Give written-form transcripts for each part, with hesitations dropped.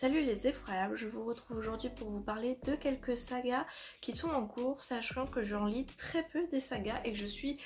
Salut les effroyables, je vous retrouve aujourd'hui pour vous parler de quelques sagas qui sont en cours, sachant que j'en lis très peu des sagas et que je suis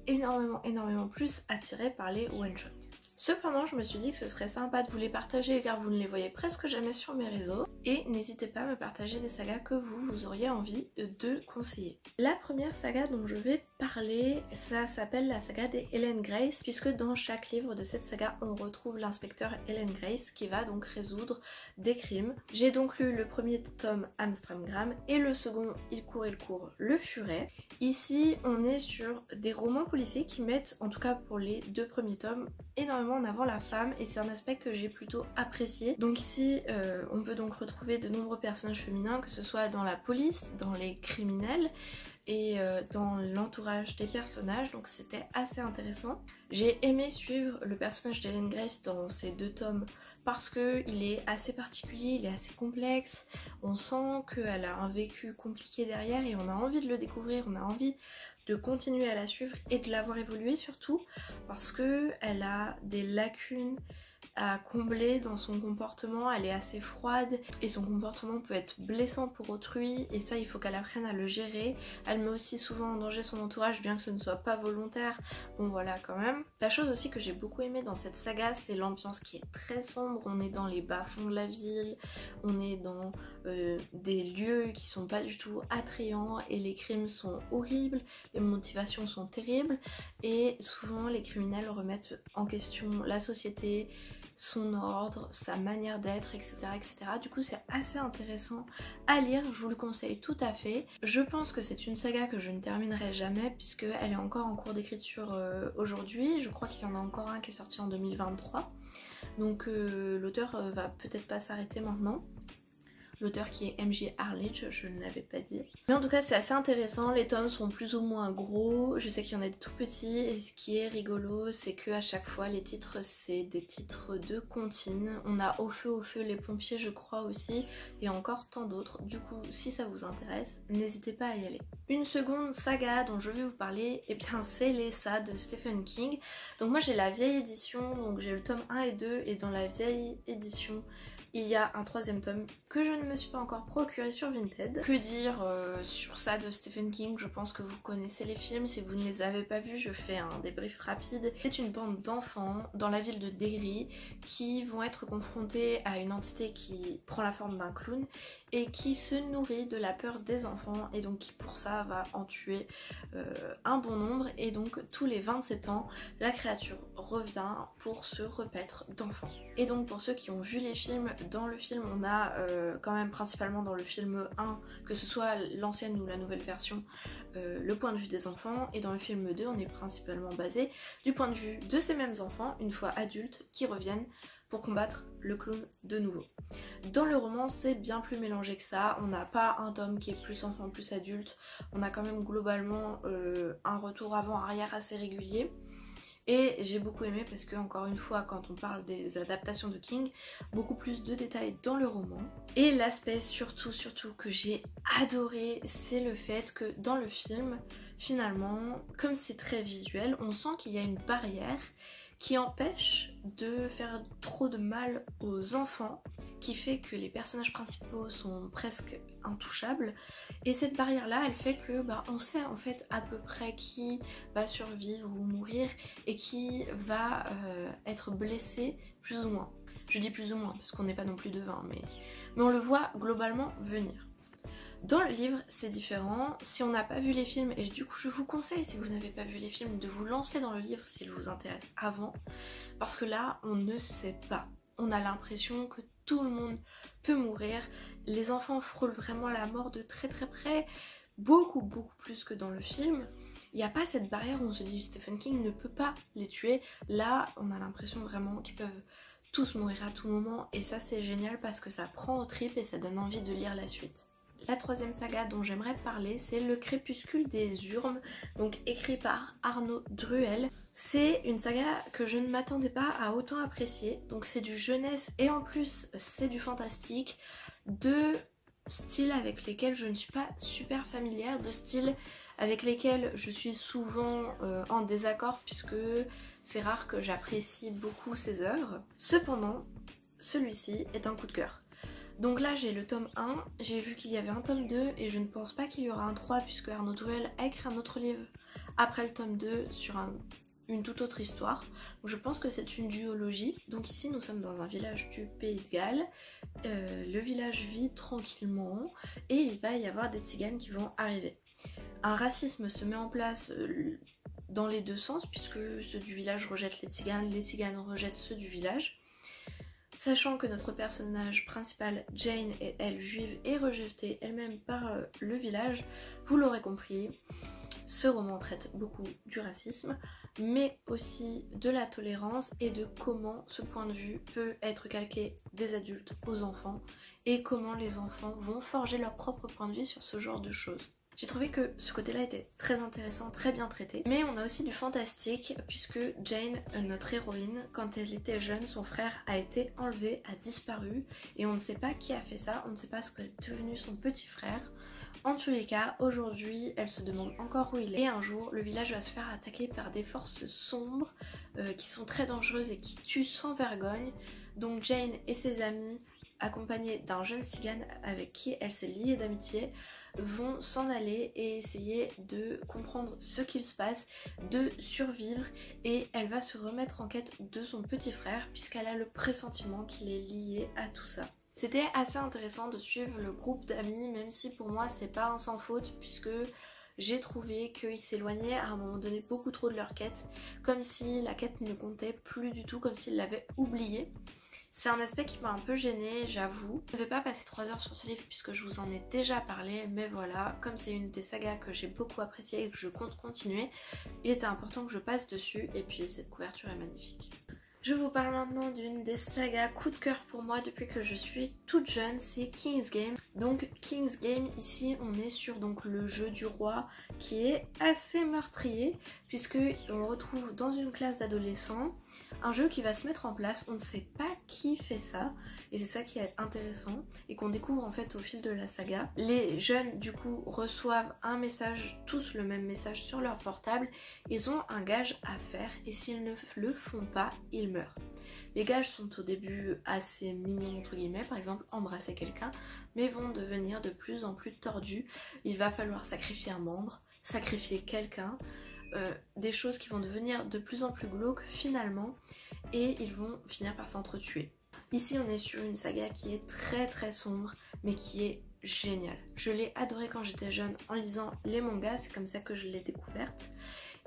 énormément plus attirée par les one-shots. Cependant, je me suis dit que ce serait sympa de vous les partager car vous ne les voyez presque jamais sur mes réseaux. Et n'hésitez pas à me partager des sagas que vous auriez envie de conseiller. La première saga dont je vais parler, ça s'appelle la saga des Ellen Grace, puisque dans chaque livre de cette saga, on retrouve l'inspecteur Ellen Grace qui va donc résoudre des crimes. J'ai donc lu le premier tome Amstramgram et le second Il court, le furet. Ici, on est sur des romans policiers qui mettent, en tout cas pour les deux premiers tomes, énormément en avant la femme et c'est un aspect que j'ai plutôt apprécié. Donc ici on peut donc retrouver de nombreux personnages féminins, que ce soit dans la police, dans les criminels et dans l'entourage des personnages, donc c'était assez intéressant. J'ai aimé suivre le personnage d'Ellen Grace dans ces deux tomes parce qu'il est assez particulier, il est assez complexe, on sent qu'elle a un vécu compliqué derrière et on a envie de le découvrir, on a envie de continuer à la suivre et de la voir évoluer surtout parce qu'elle a des lacunes à combler dans son comportement, elle est assez froide et son comportement peut être blessant pour autrui et ça il faut qu'elle apprenne à le gérer. Elle met aussi souvent en danger son entourage bien que ce ne soit pas volontaire, bon voilà quand même. La chose aussi que j'ai beaucoup aimé dans cette saga, c'est l'ambiance qui est très sombre, on est dans les bas-fonds de la ville, on est dans des lieux qui sont pas du tout attrayants et les crimes sont horribles, les motivations sont terribles et souvent les criminels remettent en question la société, son ordre, sa manière d'être, etc., etc. Du coup c'est assez intéressant à lire, je vous le conseille tout à fait. Je pense que c'est une saga que je ne terminerai jamais puisqu'elle est encore en cours d'écriture aujourd'hui. Je crois qu'il y en a encore un qui est sorti en 2023. Donc l'auteur va peut-être pas s'arrêter maintenant. L'auteur qui est M.J. Harledge, je ne l'avais pas dit. Mais en tout cas c'est assez intéressant, les tomes sont plus ou moins gros, je sais qu'il y en a des tout petits et ce qui est rigolo c'est que à chaque fois les titres c'est des titres de comptines. On a Au feu les pompiers je crois aussi et encore tant d'autres. Du coup si ça vous intéresse n'hésitez pas à y aller. Une seconde saga dont je vais vous parler, et bien c'est les Ça de Stephen King. Donc moi j'ai la vieille édition, donc j'ai le tome 1 et 2 et dans la vieille édition il y a un troisième tome que je ne me suis pas encore procuré sur Vinted. Que dire sur ça de Stephen King? Je pense que vous connaissez les films, si vous ne les avez pas vus je fais un débrief rapide. C'est une bande d'enfants dans la ville de Derry qui vont être confrontés à une entité qui prend la forme d'un clown et qui se nourrit de la peur des enfants et donc qui pour ça va en tuer un bon nombre et donc tous les 27 ans la créature revient pour se repaître d'enfants. Et donc pour ceux qui ont vu les films, dans le film on a quand même principalement dans le film 1, que ce soit l'ancienne ou la nouvelle version, le point de vue des enfants et dans le film 2 on est principalement basé du point de vue de ces mêmes enfants une fois adultes qui reviennent pour combattre le clown de nouveau. Dans le roman c'est bien plus mélangé que ça, on n'a pas un tome qui est plus enfant plus adulte, on a quand même globalement un retour avant-arrière assez régulier. Et j'ai beaucoup aimé parce que encore une fois quand on parle des adaptations de King, beaucoup plus de détails dans le roman. Et l'aspect surtout que j'ai adoré, c'est le fait que dans le film, finalement, comme c'est très visuel, on sent qu'il y a une barrière qui empêche de faire trop de mal aux enfants, qui fait que les personnages principaux sont presque intouchables et cette barrière là elle fait que on sait en fait à peu près qui va survivre ou mourir et qui va être blessé plus ou moins. Je dis plus ou moins parce qu'on n'est pas non plus devin mais on le voit globalement venir. Dans le livre c'est différent, si on n'a pas vu les films, et du coup je vous conseille si vous n'avez pas vu les films de vous lancer dans le livre s'il vous intéresse avant, parce que là on ne sait pas, on a l'impression que tout le monde peut mourir, les enfants frôlent vraiment la mort de très près, beaucoup plus que dans le film. Il n'y a pas cette barrière où on se dit Stephen King ne peut pas les tuer, là on a l'impression vraiment qu'ils peuvent tous mourir à tout moment et ça c'est génial parce que ça prend aux tripes et ça donne envie de lire la suite. La troisième saga dont j'aimerais parler, c'est Le Crépuscule des Urnes, donc écrit par Arnaud Druel. C'est une saga que je ne m'attendais pas à autant apprécier, donc c'est du jeunesse et en plus c'est du fantastique, deux styles avec lesquels je ne suis pas super familière, deux styles avec lesquels je suis souvent en désaccord puisque c'est rare que j'apprécie beaucoup ces œuvres. Cependant, celui-ci est un coup de cœur. Donc là j'ai le tome 1, j'ai vu qu'il y avait un tome 2 et je ne pense pas qu'il y aura un 3 puisque Arnaud Touel a écrit un autre livre après le tome 2 sur une toute autre histoire. Donc je pense que c'est une duologie. Donc ici nous sommes dans un village du Pays de Galles. Le village vit tranquillement et il va y avoir des tziganes qui vont arriver. Un racisme se met en place dans les deux sens puisque ceux du village rejettent les tziganes rejettent ceux du village. Sachant que notre personnage principal, Jane, est elle juive et rejetée elle-même par le village, vous l'aurez compris, ce roman traite beaucoup du racisme, mais aussi de la tolérance et de comment ce point de vue peut être calqué des adultes aux enfants et comment les enfants vont forger leur propre point de vue sur ce genre de choses. J'ai trouvé que ce côté-là était très intéressant, très bien traité. Mais on a aussi du fantastique puisque Jane, notre héroïne, quand elle était jeune, son frère a été enlevé, a disparu et on ne sait pas qui a fait ça, on ne sait pas ce qu'est devenu son petit frère. En tous les cas, aujourd'hui, elle se demande encore où il est. Et un jour, le village va se faire attaquer par des forces sombres qui sont très dangereuses et qui tuent sans vergogne. Donc Jane et ses amis, accompagnés d'un jeune tzigane avec qui elle s'est liée d'amitié, vont s'en aller et essayer de comprendre ce qu'il se passe, de survivre, et elle va se remettre en quête de son petit frère puisqu'elle a le pressentiment qu'il est lié à tout ça. C'était assez intéressant de suivre le groupe d'amis, même si pour moi c'est pas un sans faute puisque j'ai trouvé qu'ils s'éloignaient à un moment donné beaucoup trop de leur quête, comme si la quête ne comptait plus du tout, comme s'ils l'avaient oubliée. C'est un aspect qui m'a un peu gênée, j'avoue. Je ne vais pas passer 3 heures sur ce livre puisque je vous en ai déjà parlé, mais voilà, comme c'est une des sagas que j'ai beaucoup appréciée et que je compte continuer, il était important que je passe dessus et puis cette couverture est magnifique. Je vous parle maintenant d'une des sagas coup de cœur pour moi depuis que je suis toute jeune, c'est King's Game. Donc King's Game, ici on est sur donc le jeu du roi qui est assez meurtrier puisque on retrouve dans une classe d'adolescents un jeu qui va se mettre en place, on ne sait pas qui fait ça et c'est ça qui est intéressant et qu'on découvre en fait au fil de la saga. Les jeunes du coup reçoivent un message, tous le même message sur leur portable, ils ont un gage à faire et s'ils ne le font pas, ils meurent. Les gages sont au début assez mignons entre guillemets, par exemple embrasser quelqu'un, mais vont devenir de plus en plus tordus. Il va falloir sacrifier un membre, sacrifier quelqu'un, des choses qui vont devenir de plus en plus glauques finalement et ils vont finir par s'entretuer. Ici on est sur une saga qui est très sombre mais qui est géniale. Je l'ai adorée quand j'étais jeune en lisant les mangas, c'est comme ça que je l'ai découverte.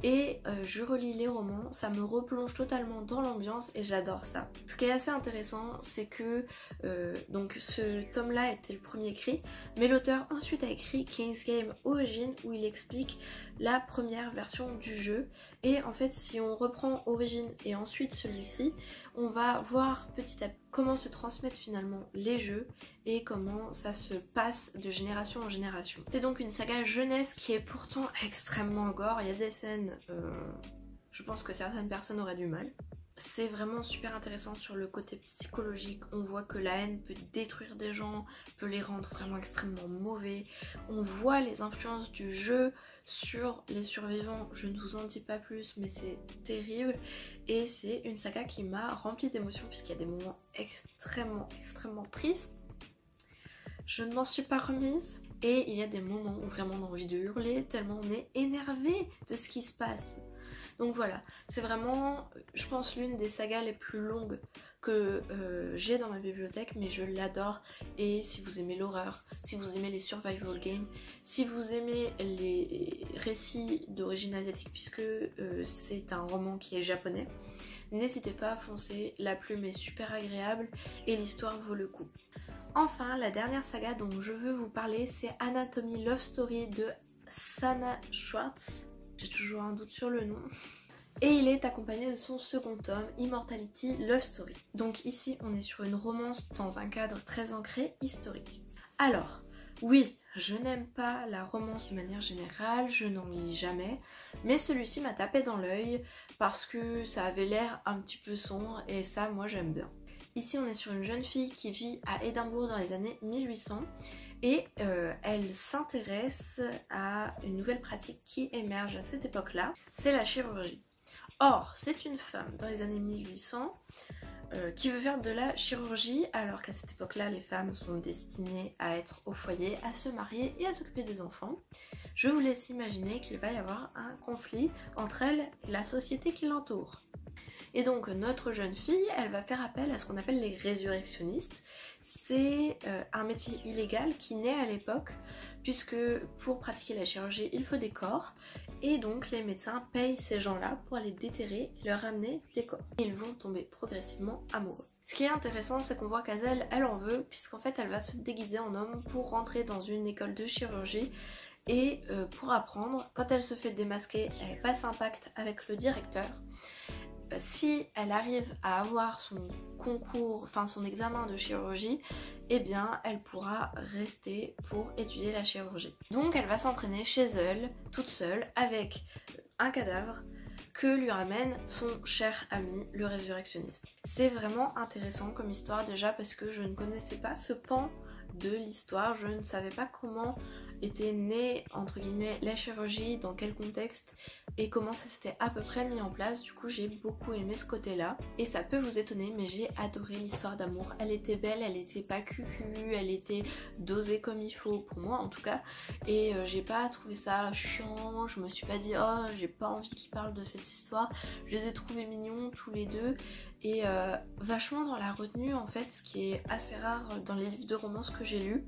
Et je relis les romans, ça me replonge totalement dans l'ambiance et j'adore ça. Ce qui est assez intéressant, c'est que donc ce tome-là était le premier écrit, mais l'auteur ensuite a écrit King's Game Origin où il explique la première version du jeu. Et en fait, si on reprend Origin et ensuite celui-ci, on va voir petit à petit comment se transmettent finalement les jeux et comment ça se passe de génération en génération. C'est donc une saga jeunesse qui est pourtant extrêmement gore, il y a des scènes, je pense que certaines personnes auraient du mal. C'est vraiment super intéressant sur le côté psychologique, on voit que la haine peut détruire des gens, peut les rendre vraiment extrêmement mauvais. On voit les influences du jeu sur les survivants, je ne vous en dis pas plus mais c'est terrible. Et c'est une saga qui m'a remplie d'émotions puisqu'il y a des moments extrêmement tristes. Je ne m'en suis pas remise. Et il y a des moments où vraiment on a envie de hurler tellement on est énervé de ce qui se passe. Donc voilà, c'est vraiment, je pense, l'une des sagas les plus longues que j'ai dans ma bibliothèque, mais je l'adore. Et si vous aimez l'horreur, si vous aimez les survival games, si vous aimez les récits d'origine asiatique, puisque c'est un roman qui est japonais, n'hésitez pas à foncer, la plume est super agréable et l'histoire vaut le coup. Enfin, la dernière saga dont je veux vous parler, c'est Anatomy Love Story de Sana Schwartz. J'ai toujours un doute sur le nom. Et il est accompagné de son second tome, Immortality Love Story. Donc ici, on est sur une romance dans un cadre très ancré historique. Alors, oui, je n'aime pas la romance de manière générale, je n'en lis jamais, mais celui-ci m'a tapé dans l'œil parce que ça avait l'air un petit peu sombre et ça, moi, j'aime bien. Ici, on est sur une jeune fille qui vit à Édimbourg dans les années 1800 et elle s'intéresse à une nouvelle pratique qui émerge à cette époque-là, c'est la chirurgie. Or, c'est une femme dans les années 1800 qui veut faire de la chirurgie alors qu'à cette époque-là les femmes sont destinées à être au foyer, à se marier et à s'occuper des enfants. Je vous laisse imaginer qu'il va y avoir un conflit entre elle et la société qui l'entoure. Et donc notre jeune fille, elle va faire appel à ce qu'on appelle les résurrectionnistes. C'est un métier illégal qui naît à l'époque puisque pour pratiquer la chirurgie il faut des corps et donc les médecins payent ces gens-là pour aller déterrer et leur ramener des corps. Ils vont tomber progressivement amoureux. Ce qui est intéressant, c'est qu'on voit qu'Azel, elle en veut puisqu'en fait elle va se déguiser en homme pour rentrer dans une école de chirurgie et pour apprendre. Quand elle se fait démasquer, elle passe un pacte avec le directeur. Si elle arrive à avoir son concours, enfin son examen de chirurgie, eh bien elle pourra rester pour étudier la chirurgie. Donc elle va s'entraîner chez elle, toute seule, avec un cadavre que lui ramène son cher ami, le résurrectionniste. C'est vraiment intéressant comme histoire déjà parce que je ne connaissais pas ce pan de l'histoire, je ne savais pas comment était née entre guillemets la chirurgie, dans quel contexte et comment ça s'était à peu près mis en place. Du coup j'ai beaucoup aimé ce côté là et ça peut vous étonner mais j'ai adoré l'histoire d'amour. Elle était belle, elle était pas cucu, elle était dosée comme il faut pour moi en tout cas et j'ai pas trouvé ça chiant, je me suis pas dit oh j'ai pas envie qu'ils parlent de cette histoire. Je les ai trouvés mignons tous les deux et vachement dans la retenue en fait, ce qui est assez rare dans les livres de romance que j'ai lus.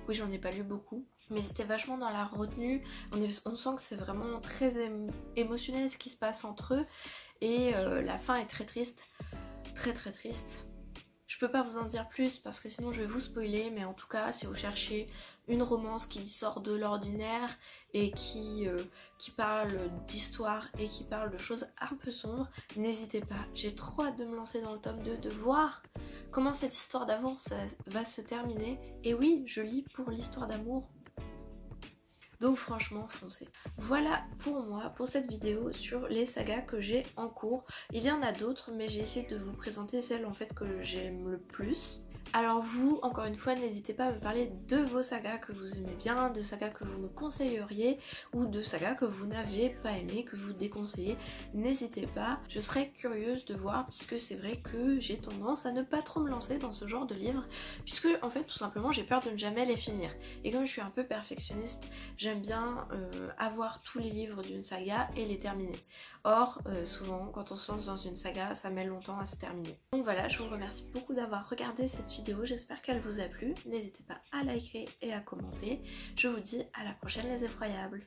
Oui j'en ai pas lu beaucoup mais c'était vachement dans la retenue, on sent que c'est vraiment très émotionnel ce qui se passe entre eux et la fin est très triste, très triste. Je peux pas vous en dire plus parce que sinon je vais vous spoiler, mais en tout cas si vous cherchez une romance qui sort de l'ordinaire et qui parle d'histoire et qui parle de choses un peu sombres, n'hésitez pas, j'ai trop hâte de me lancer dans le tome 2, de voir comment cette histoire d'amour ça va se terminer. Et oui, je lis pour l'histoire d'amour. Donc franchement foncez. Voilà pour moi, pour cette vidéo sur les sagas que j'ai en cours. Il y en a d'autres mais j'ai essayé de vous présenter celles en fait que j'aime le plus. Alors vous, encore une fois, n'hésitez pas à me parler de vos sagas que vous aimez bien, de sagas que vous me conseilleriez ou de sagas que vous n'avez pas aimé, que vous déconseillez. N'hésitez pas, je serais curieuse de voir puisque c'est vrai que j'ai tendance à ne pas trop me lancer dans ce genre de livres puisque en fait tout simplement j'ai peur de ne jamais les finir. Et comme je suis un peu perfectionniste, j'aime bien avoir tous les livres d'une saga et les terminer. Or, souvent, quand on se lance dans une saga, ça met longtemps à se terminer. Donc voilà, je vous remercie beaucoup d'avoir regardé cette vidéo. J'espère qu'elle vous a plu. N'hésitez pas à liker et à commenter. Je vous dis à la prochaine les effroyables.